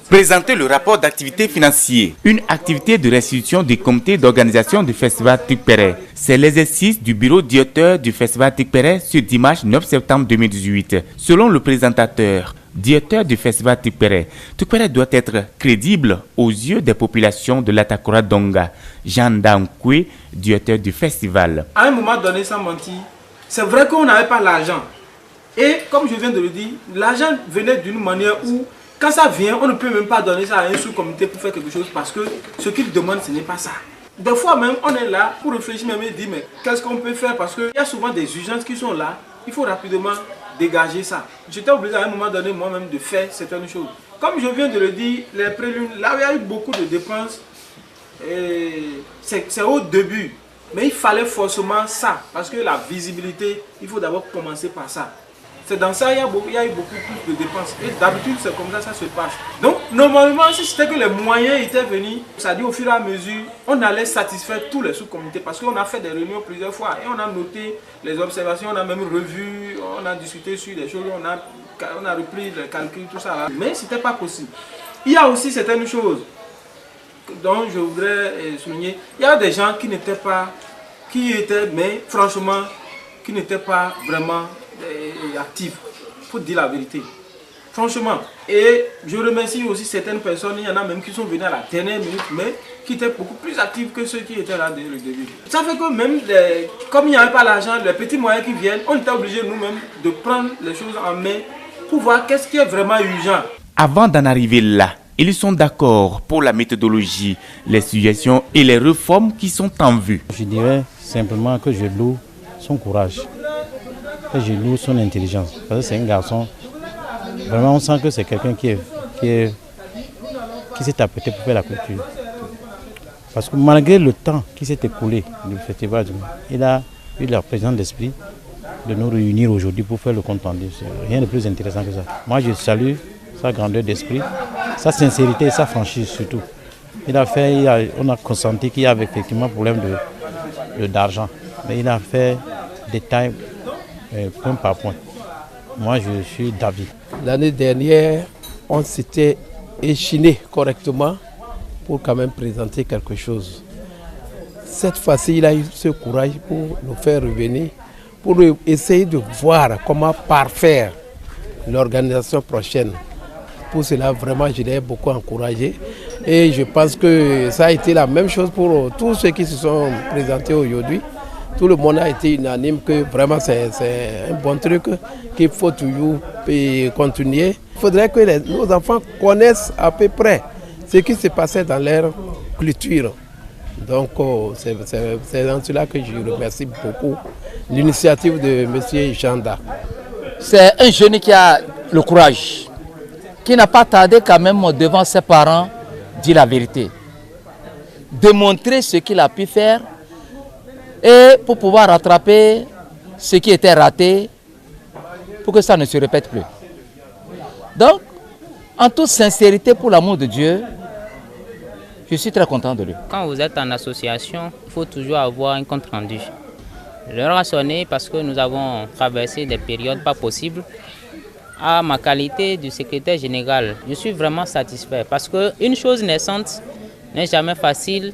Présenter le rapport d'activité financier. Une activité de restitution du comité d'organisation du festival Tukpere. C'est l'exercice du bureau directeur du festival Tukpere ce dimanche 9 septembre 2018. Selon le présentateur, directeur du festival Tukpere doit être crédible aux yeux des populations de l'Atakora Donga. Jean Dankwe, directeur du festival. À un moment donné, sans mentir, c'est vrai qu'on n'avait pas l'argent. Et comme je viens de le dire, l'argent venait d'une manière où, quand ça vient, on ne peut même pas donner ça à un sous-comité pour faire quelque chose parce que ce qu'il demande, ce n'est pas ça. Des fois même, on est là pour réfléchir même et dire, mais qu'est-ce qu'on peut faire? Parce qu'il y a souvent des urgences qui sont là, il faut rapidement dégager ça. J'étais obligé à un moment donné moi-même de faire certaines choses. Comme je viens de le dire, les préludes, là où il y a eu beaucoup de dépenses, c'est au début. Mais il fallait forcément ça, parce que la visibilité, il faut d'abord commencer par ça. C'est dans ça qu'il y a eu beaucoup plus de dépenses. Et d'habitude, c'est comme ça se passe. Donc, normalement, si c'était que les moyens étaient venus, c'est-à-dire au fur et à mesure, on allait satisfaire tous les sous-comités. Parce qu'on a fait des réunions plusieurs fois et on a noté les observations, on a même revu, on a discuté sur des choses, on a repris les calculs, tout ça là. Mais ce n'était pas possible. Il y a aussi certaines choses dont je voudrais souligner. Il y a des gens mais franchement, qui n'étaient pas vraiment actifs, pour dire la vérité. Franchement. Et je remercie aussi certaines personnes, il y en a même qui sont venus à la dernière minute, mais qui étaient beaucoup plus actifs que ceux qui étaient là dès le début. Ça fait que même, comme il n'y avait pas l'argent, les petits moyens qui viennent, on était obligé nous-mêmes de prendre les choses en main pour voir qu'est-ce qui est vraiment urgent. Avant d'en arriver là, ils sont d'accord pour la méthodologie, les suggestions et les réformes qui sont en vue. Je dirais simplement que je loue son courage et je loue son intelligence. Parce que c'est un garçon, vraiment on sent que c'est quelqu'un qui s'est apprêté pour faire la culture. Parce que malgré le temps qui s'est écoulé du festival, il a eu la présence d'esprit de nous réunir aujourd'hui pour faire le compte rendu. C'est rien de plus intéressant que ça. Moi je salue sa grandeur d'esprit, sa sincérité et sa franchise surtout. On a consenti qu'il y avait effectivement un problème d'argent, mais il a fait détail point par point. Moi, je suis d'avis. L'année dernière, on s'était échiné correctement pour quand même présenter quelque chose. Cette fois-ci, il a eu ce courage pour nous faire revenir, pour essayer de voir comment parfaire l'organisation prochaine. Pour cela, vraiment, je l'ai beaucoup encouragé. Et je pense que ça a été la même chose pour tous ceux qui se sont présentés aujourd'hui. Tout le monde a été unanime que vraiment c'est un bon truc qu'il faut toujours continuer. Il faudrait que nos enfants connaissent à peu près ce qui se passait dans leur culture. Donc c'est dans cela que je remercie beaucoup l'initiative de M. Janda. C'est un jeune qui a le courage, qui n'a pas tardé quand même devant ses parents dire la vérité, démontrer ce qu'il a pu faire et pour pouvoir rattraper ce qui était raté pour que ça ne se répète plus. Donc, en toute sincérité, pour l'amour de Dieu, je suis très content de lui. Quand vous êtes en association, il faut toujours avoir un compte rendu. L'heure a sonné parce que nous avons traversé des périodes pas possibles. À ma qualité de secrétaire général, je suis vraiment satisfait parce qu'une chose naissante n'est jamais facile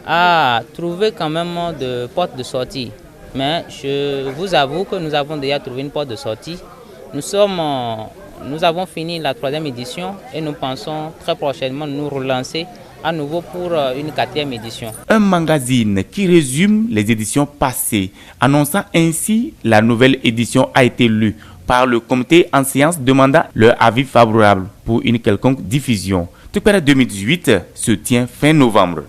à trouver quand même de porte de sortie. Mais je vous avoue que nous avons déjà trouvé une porte de sortie. Nous avons fini la 3e édition et nous pensons très prochainement nous relancer à nouveau pour une 4e édition. Un magazine qui résume les éditions passées, annonçant ainsi la nouvelle édition a été lue par le comité en séance demandant leur avis favorable pour une quelconque diffusion. Tukpere 2018 se tient fin novembre.